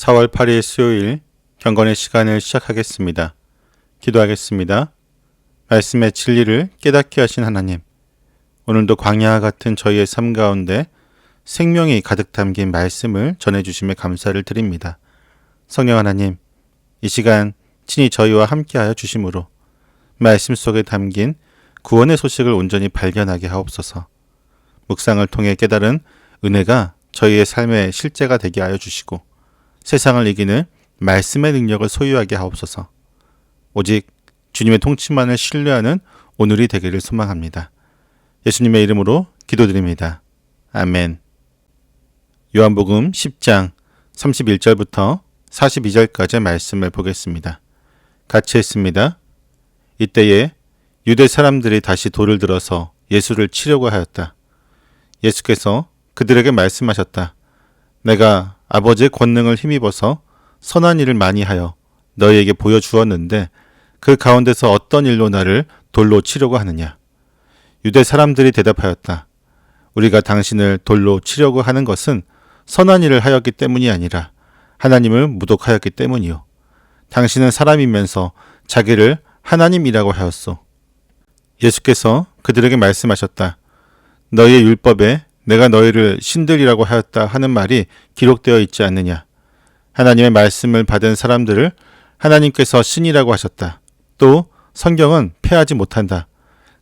4월 8일 수요일 경건의 시간을 시작하겠습니다. 기도하겠습니다. 말씀의 진리를 깨닫게 하신 하나님, 오늘도 광야와 같은 저희의 삶 가운데 생명이 가득 담긴 말씀을 전해주심에 감사를 드립니다. 성령 하나님, 이 시간 친히 저희와 함께하여 주심으로 말씀 속에 담긴 구원의 소식을 온전히 발견하게 하옵소서. 묵상을 통해 깨달은 은혜가 저희의 삶의 실제가 되게 하여 주시고 세상을 이기는 말씀의 능력을 소유하게 하옵소서. 오직 주님의 통치만을 신뢰하는 오늘이 되기를 소망합니다. 예수님의 이름으로 기도드립니다. 아멘. 요한복음 10장 31절부터 42절까지의 말씀을 보겠습니다. 같이 읽습니다. 이때에 유대 사람들이 다시 돌을 들어서 예수를 치려고 하였다. 예수께서 그들에게 말씀하셨다. 내가 아버지의 권능을 힘입어서 선한 일을 많이 하여 너희에게 보여주었는데 그 가운데서 어떤 일로 나를 돌로 치려고 하느냐? 유대 사람들이 대답하였다. 우리가 당신을 돌로 치려고 하는 것은 선한 일을 하였기 때문이 아니라 하나님을 모독하였기 때문이요. 당신은 사람이면서 자기를 하나님이라고 하였소. 예수께서 그들에게 말씀하셨다. 너희의 율법에 내가 너희를 신들이라고 하였다 하는 말이 기록되어 있지 않느냐. 하나님의 말씀을 받은 사람들을 하나님께서 신이라고 하셨다. 또 성경은 폐하지 못한다.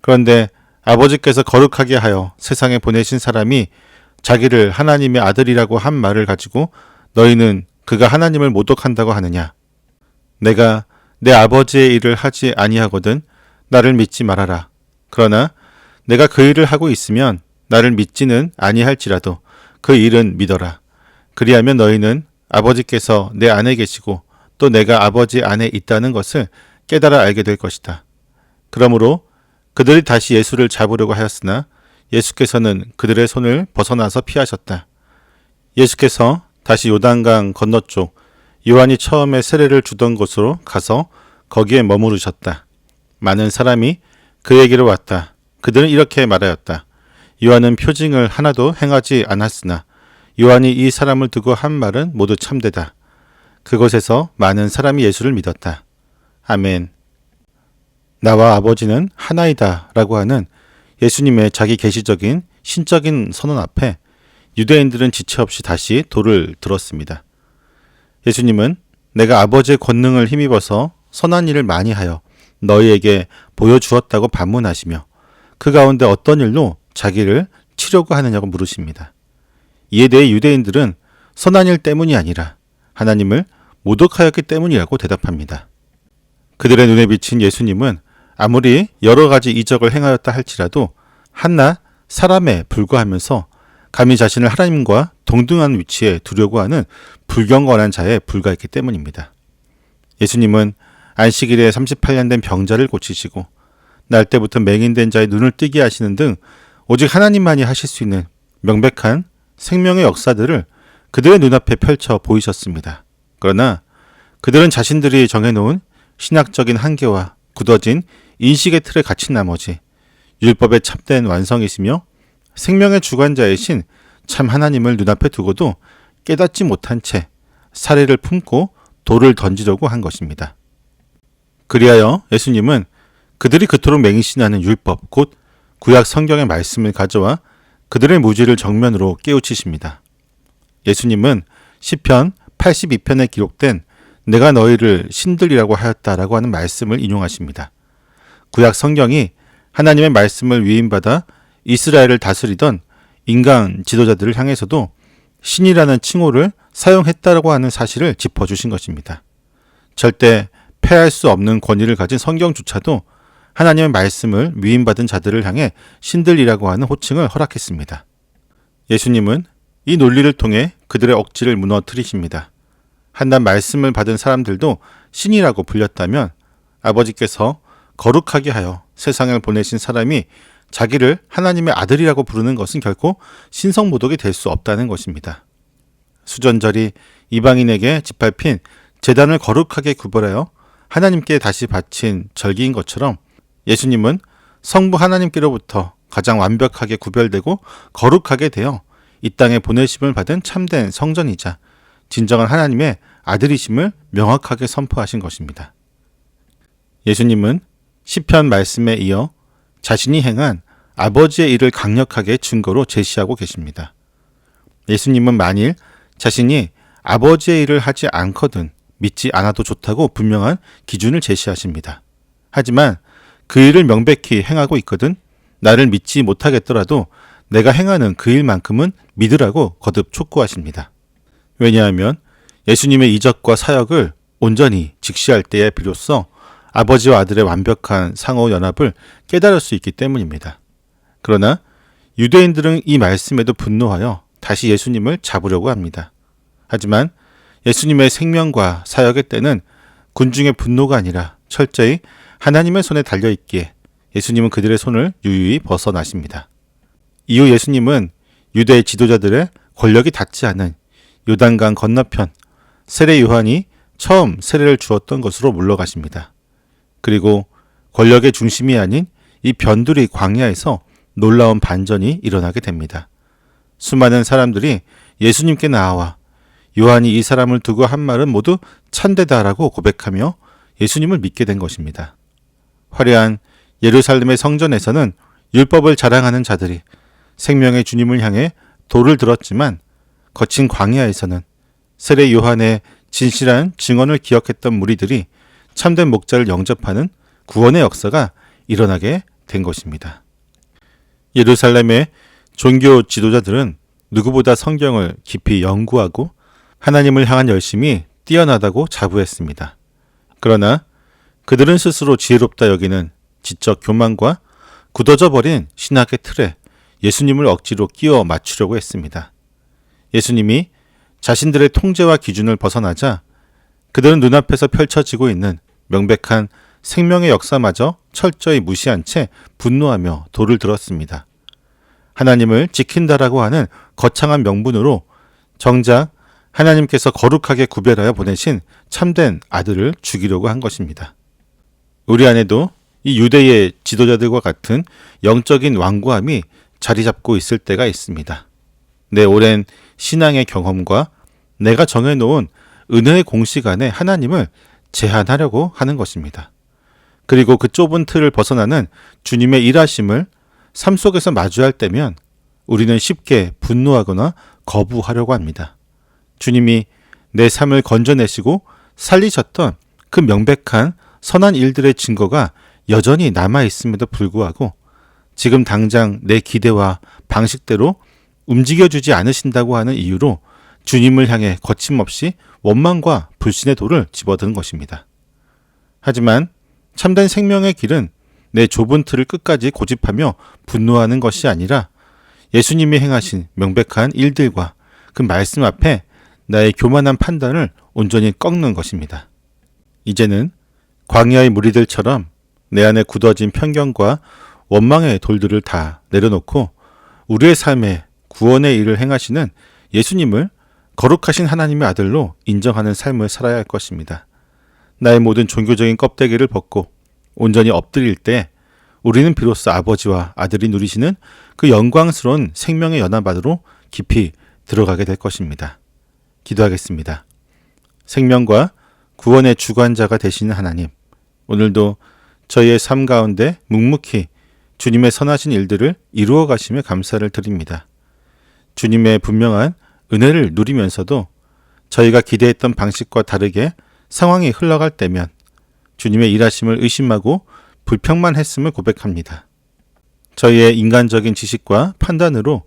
그런데 아버지께서 거룩하게 하여 세상에 보내신 사람이 자기를 하나님의 아들이라고 한 말을 가지고 너희는 그가 하나님을 모독한다고 하느냐. 내가 내 아버지의 일을 하지 아니하거든 나를 믿지 말아라. 그러나 내가 그 일을 하고 있으면 나를 믿지는 아니할지라도 그 일은 믿어라. 그리하면 너희는 아버지께서 내 안에 계시고 또 내가 아버지 안에 있다는 것을 깨달아 알게 될 것이다. 그러므로 그들이 다시 예수를 잡으려고 하였으나 예수께서는 그들의 손을 벗어나서 피하셨다. 예수께서 다시 요단강 건너쪽 요한이 처음에 세례를 주던 곳으로 가서 거기에 머무르셨다. 많은 사람이 그에게로 왔다. 그들은 이렇게 말하였다. 요한은 표징을 하나도 행하지 않았으나 요한이 이 사람을 두고 한 말은 모두 참되다. 그곳에서 많은 사람이 예수를 믿었다. 아멘. 나와 아버지는 하나이다 라고 하는 예수님의 자기 계시적인 신적인 선언 앞에 유대인들은 지체 없이 다시 돌을 들었습니다. 예수님은 내가 아버지의 권능을 힘입어서 선한 일을 많이 하여 너희에게 보여주었다고 반문하시며 그 가운데 어떤 일로 자기를 치려고 하느냐고 물으십니다. 이에 대해 유대인들은 선한 일 때문이 아니라 하나님을 모독하였기 때문이라고 대답합니다. 그들의 눈에 비친 예수님은 아무리 여러 가지 이적을 행하였다 할지라도 한낱 사람에 불과하면서 감히 자신을 하나님과 동등한 위치에 두려고 하는 불경건한 자에 불과했기 때문입니다. 예수님은 안식일에 38년 된 병자를 고치시고 날 때부터 맹인된 자의 눈을 뜨게 하시는 등 오직 하나님만이 하실 수 있는 명백한 생명의 역사들을 그들의 눈앞에 펼쳐 보이셨습니다. 그러나 그들은 자신들이 정해놓은 신학적인 한계와 굳어진 인식의 틀에 갇힌 나머지 율법의 참된 완성이시며 생명의 주관자이신 참 하나님을 눈앞에 두고도 깨닫지 못한 채 사례를 품고 돌을 던지려고 한 것입니다. 그리하여 예수님은 그들이 그토록 맹신하는 율법 곧 구약 성경의 말씀을 가져와 그들의 무지를 정면으로 깨우치십니다. 예수님은 시편 82편에 기록된 내가 너희를 신들이라고 하였다라고 하는 말씀을 인용하십니다. 구약 성경이 하나님의 말씀을 위임받아 이스라엘을 다스리던 인간 지도자들을 향해서도 신이라는 칭호를 사용했다라고 하는 사실을 짚어주신 것입니다. 절대 패할 수 없는 권위를 가진 성경조차도 하나님의 말씀을 위임받은 자들을 향해 신들이라고 하는 호칭을 허락했습니다. 예수님은 이 논리를 통해 그들의 억지를 무너뜨리십니다. 한낱 말씀을 받은 사람들도 신이라고 불렸다면 아버지께서 거룩하게 하여 세상을 보내신 사람이 자기를 하나님의 아들이라고 부르는 것은 결코 신성모독이 될 수 없다는 것입니다. 수전절이 이방인에게 짓밟힌 제단을 거룩하게 구별하여 하나님께 다시 바친 절기인 것처럼 예수님은 성부 하나님께로부터 가장 완벽하게 구별되고 거룩하게 되어 이 땅에 보내심을 받은 참된 성전이자 진정한 하나님의 아들이심을 명확하게 선포하신 것입니다. 예수님은 시편 말씀에 이어 자신이 행한 아버지의 일을 강력하게 증거로 제시하고 계십니다. 예수님은 만일 자신이 아버지의 일을 하지 않거든 믿지 않아도 좋다고 분명한 기준을 제시하십니다. 하지만 그 일을 명백히 행하고 있거든 나를 믿지 못하겠더라도 내가 행하는 그 일만큼은 믿으라고 거듭 촉구하십니다. 왜냐하면 예수님의 이적과 사역을 온전히 직시할 때에 비로소 아버지와 아들의 완벽한 상호 연합을 깨달을 수 있기 때문입니다. 그러나 유대인들은 이 말씀에도 분노하여 다시 예수님을 잡으려고 합니다. 하지만 예수님의 생명과 사역의 때는 군중의 분노가 아니라 철저히 하나님의 손에 달려있기에 예수님은 그들의 손을 유유히 벗어나십니다. 이후 예수님은 유대 지도자들의 권력이 닿지 않은 요단강 건너편 세례 요한이 처음 세례를 주었던 곳으로 물러가십니다. 그리고 권력의 중심이 아닌 이 변두리 광야에서 놀라운 반전이 일어나게 됩니다. 수많은 사람들이 예수님께 나와 요한이 이 사람을 두고 한 말은 모두 참되다라고 고백하며 예수님을 믿게 된 것입니다. 화려한 예루살렘의 성전에서는 율법을 자랑하는 자들이 생명의 주님을 향해 돌을 들었지만 거친 광야에서는 세례 요한의 진실한 증언을 기억했던 무리들이 참된 목자를 영접하는 구원의 역사가 일어나게 된 것입니다. 예루살렘의 종교 지도자들은 누구보다 성경을 깊이 연구하고 하나님을 향한 열심이 뛰어나다고 자부했습니다. 그러나 그들은 스스로 지혜롭다 여기는 지적 교만과 굳어져 버린 신학의 틀에 예수님을 억지로 끼워 맞추려고 했습니다. 예수님이 자신들의 통제와 기준을 벗어나자 그들은 눈앞에서 펼쳐지고 있는 명백한 생명의 역사마저 철저히 무시한 채 분노하며 돌을 들었습니다. 하나님을 지킨다라고 하는 거창한 명분으로 정작 하나님께서 거룩하게 구별하여 보내신 참된 아들을 죽이려고 한 것입니다. 우리 안에도 이 유대의 지도자들과 같은 영적인 완고함이 자리 잡고 있을 때가 있습니다. 내 오랜 신앙의 경험과 내가 정해놓은 은혜의 공식 안에 하나님을 제한하려고 하는 것입니다. 그리고 그 좁은 틀을 벗어나는 주님의 일하심을 삶 속에서 마주할 때면 우리는 쉽게 분노하거나 거부하려고 합니다. 주님이 내 삶을 건져내시고 살리셨던 그 명백한 선한 일들의 증거가 여전히 남아있음에도 불구하고 지금 당장 내 기대와 방식대로 움직여주지 않으신다고 하는 이유로 주님을 향해 거침없이 원망과 불신의 돌을 집어드는 것입니다. 하지만 참된 생명의 길은 내 좁은 틀을 끝까지 고집하며 분노하는 것이 아니라 예수님이 행하신 명백한 일들과 그 말씀 앞에 나의 교만한 판단을 온전히 꺾는 것입니다. 이제는 광야의 무리들처럼 내 안에 굳어진 편견과 원망의 돌들을 다 내려놓고 우리의 삶에 구원의 일을 행하시는 예수님을 거룩하신 하나님의 아들로 인정하는 삶을 살아야 할 것입니다. 나의 모든 종교적인 껍데기를 벗고 온전히 엎드릴 때 우리는 비로소 아버지와 아들이 누리시는 그 영광스러운 생명의 연합안으로 깊이 들어가게 될 것입니다. 기도하겠습니다. 생명과 구원의 주관자가 되시는 하나님, 오늘도 저희의 삶 가운데 묵묵히 주님의 선하신 일들을 이루어 가시며 감사를 드립니다. 주님의 분명한 은혜를 누리면서도 저희가 기대했던 방식과 다르게 상황이 흘러갈 때면 주님의 일하심을 의심하고 불평만 했음을 고백합니다. 저희의 인간적인 지식과 판단으로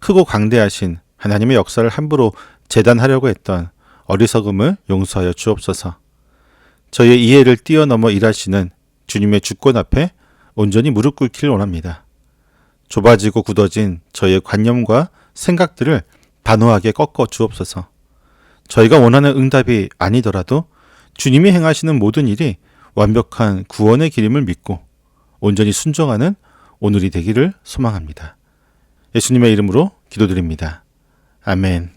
크고 강대하신 하나님의 역사를 함부로 재단하려고 했던 어리석음을 용서하여 주옵소서. 저희의 이해를 뛰어넘어 일하시는 주님의 주권 앞에 온전히 무릎 꿇기를 원합니다. 좁아지고 굳어진 저희의 관념과 생각들을 단호하게 꺾어 주옵소서. 저희가 원하는 응답이 아니더라도 주님이 행하시는 모든 일이 완벽한 구원의 길임을 믿고 온전히 순종하는 오늘이 되기를 소망합니다. 예수님의 이름으로 기도드립니다. 아멘.